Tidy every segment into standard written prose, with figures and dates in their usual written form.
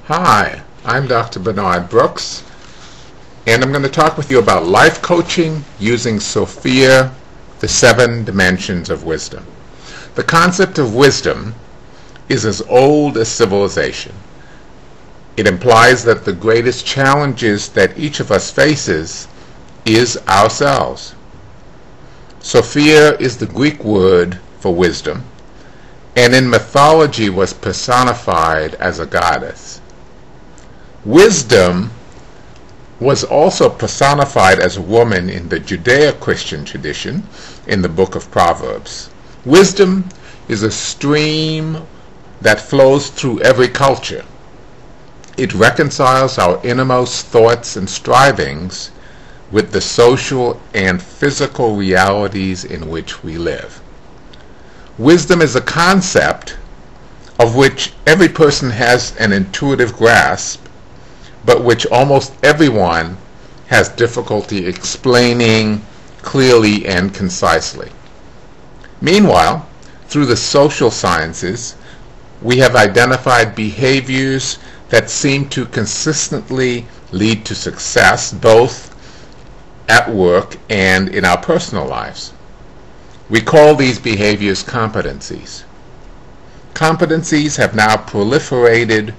Hi, I'm Dr. Bernard Brooks, and I'm going to talk with you about life coaching using SOPPHIA, the 7 dimensions of wisdom. The concept of wisdom is as old as civilization. It implies that the greatest challenges that each of us faces is ourselves. SOPPHIA is the Greek word for wisdom, and in mythology was personified as a goddess. Wisdom was also personified as a woman in the Judeo-Christian tradition in the book of Proverbs. Wisdom is a stream that flows through every culture. It reconciles our innermost thoughts and strivings with the social and physical realities in which we live. Wisdom is a concept of which every person has an intuitive grasp, but which almost everyone has difficulty explaining clearly and concisely. Meanwhile, through the social sciences, we have identified behaviors that seem to consistently lead to success, both at work and in our personal lives. We call these behaviors competencies. Competencies have now proliferated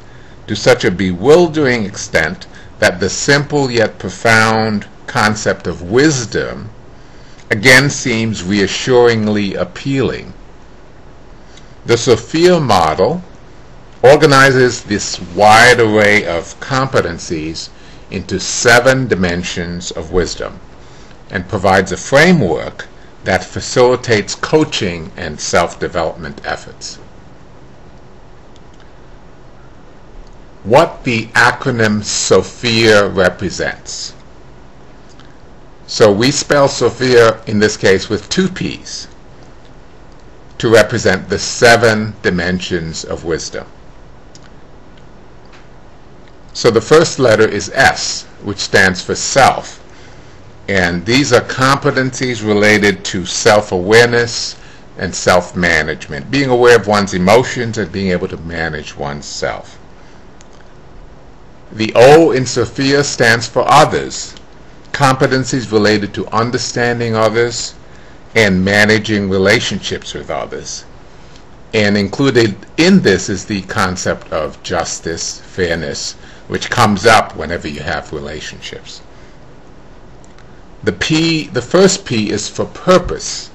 to such a bewildering extent that the simple yet profound concept of wisdom again seems reassuringly appealing. The SOPPHIA model organizes this wide array of competencies into 7 dimensions of wisdom and provides a framework that facilitates coaching and self-development efforts. What the acronym SOPPHIA represents. So we spell SOPPHIA in this case with 2 P's to represent the 7 dimensions of wisdom. So the first letter is S, which stands for self, and these are competencies related to self-awareness and self-management, being aware of one's emotions and being able to manage oneself. The O in SOPPHIA stands for others, competencies related to understanding others and managing relationships with others. And included in this is the concept of justice, fairness, which comes up whenever you have relationships. The first P is for purpose,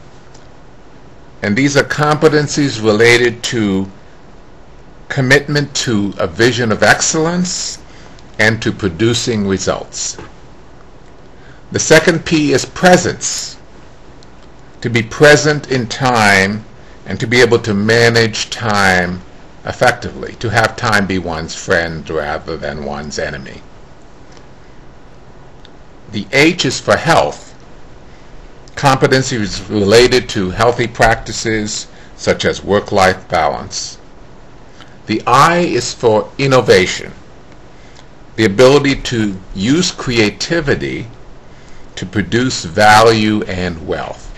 and these are competencies related to commitment to a vision of excellence and to producing results. The second P is presence, to be present in time and to be able to manage time effectively, to have time be one's friend rather than one's enemy. The H is for health, competencies related to healthy practices such as work-life balance. The I is for innovation, the ability to use creativity to produce value and wealth.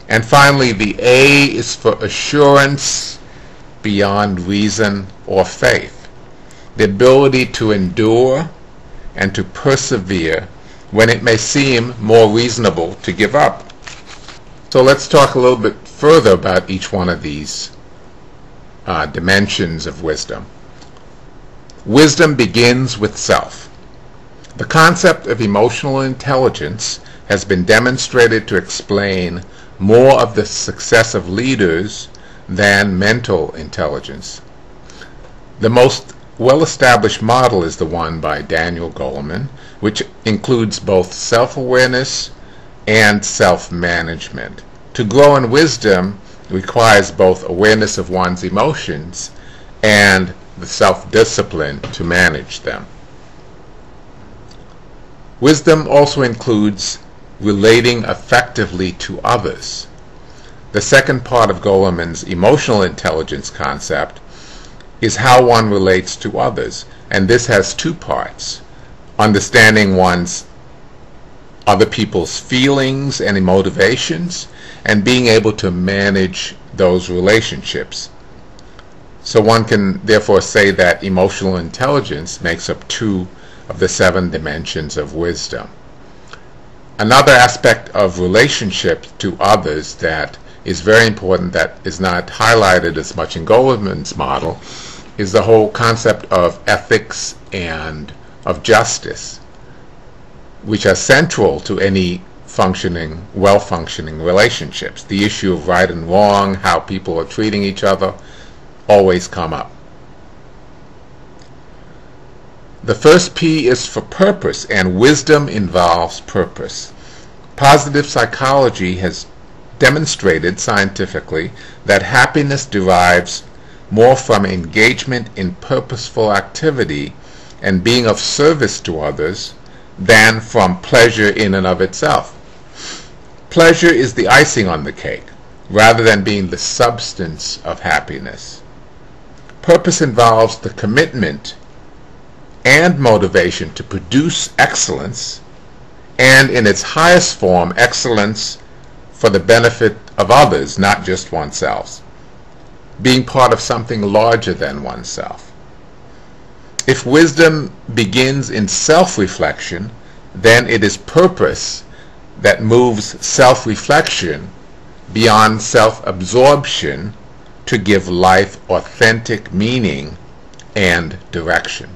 And finally, the A is for assurance beyond reason or faith, the ability to endure and to persevere when it may seem more reasonable to give up. So let's talk a little bit further about each one of these dimensions of wisdom. Wisdom begins with self. The concept of emotional intelligence has been demonstrated to explain more of the success of leaders than mental intelligence. The most well-established model is the one by Daniel Goleman, which includes both self-awareness and self-management. To grow in wisdom requires both awareness of one's emotions and the self-discipline to manage them. Wisdom also includes relating effectively to others. The second part of Goleman's emotional intelligence concept is how one relates to others, and this has 2 parts: understanding one's other people's feelings and motivations, and being able to manage those relationships. So one can therefore say that emotional intelligence makes up 2 of the 7 dimensions of wisdom. Another aspect of relationship to others that is very important, that is not highlighted as much in Goleman's model, is the whole concept of ethics and of justice, which are central to any functioning, well-functioning relationships. The issue of right and wrong, how people are treating each other, always come up. The first P is for purpose, and wisdom involves purpose. Positive psychology has demonstrated scientifically that happiness derives more from engagement in purposeful activity and being of service to others than from pleasure in and of itself. Pleasure is the icing on the cake, rather than being the substance of happiness. Purpose involves the commitment and motivation to produce excellence, and in its highest form, excellence for the benefit of others, not just oneself. Being part of something larger than oneself. If wisdom begins in self-reflection, then it is purpose that moves self-reflection beyond self-absorption to give life authentic meaning and direction.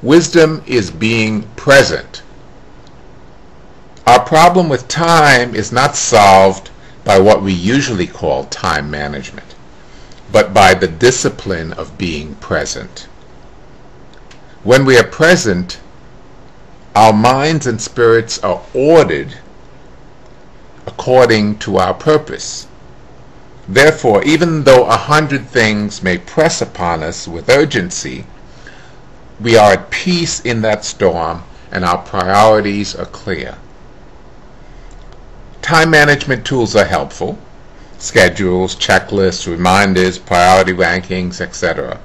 Wisdom is being present. Our problem with time is not solved by what we usually call time management, but by the discipline of being present. When we are present, our minds and spirits are ordered according to our purpose. Therefore, even though 100 things may press upon us with urgency, we are at peace in that storm, and our priorities are clear. Time management tools are helpful: schedules, checklists, reminders, priority rankings, etc.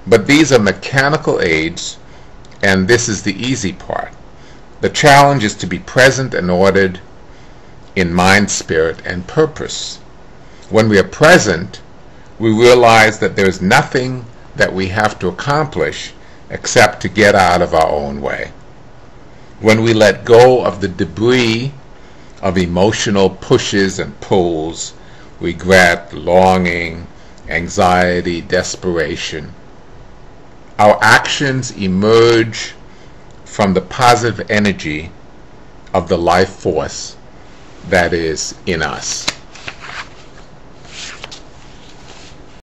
But these are mechanical aids, and this is the easy part. The challenge is to be present and ordered in mind, spirit, and purpose. When we are present, we realize that there is nothing that we have to accomplish except to get out of our own way. When we let go of the debris of emotional pushes and pulls, regret, longing, anxiety, desperation, our actions emerge from the positive energy of the life force that is in us.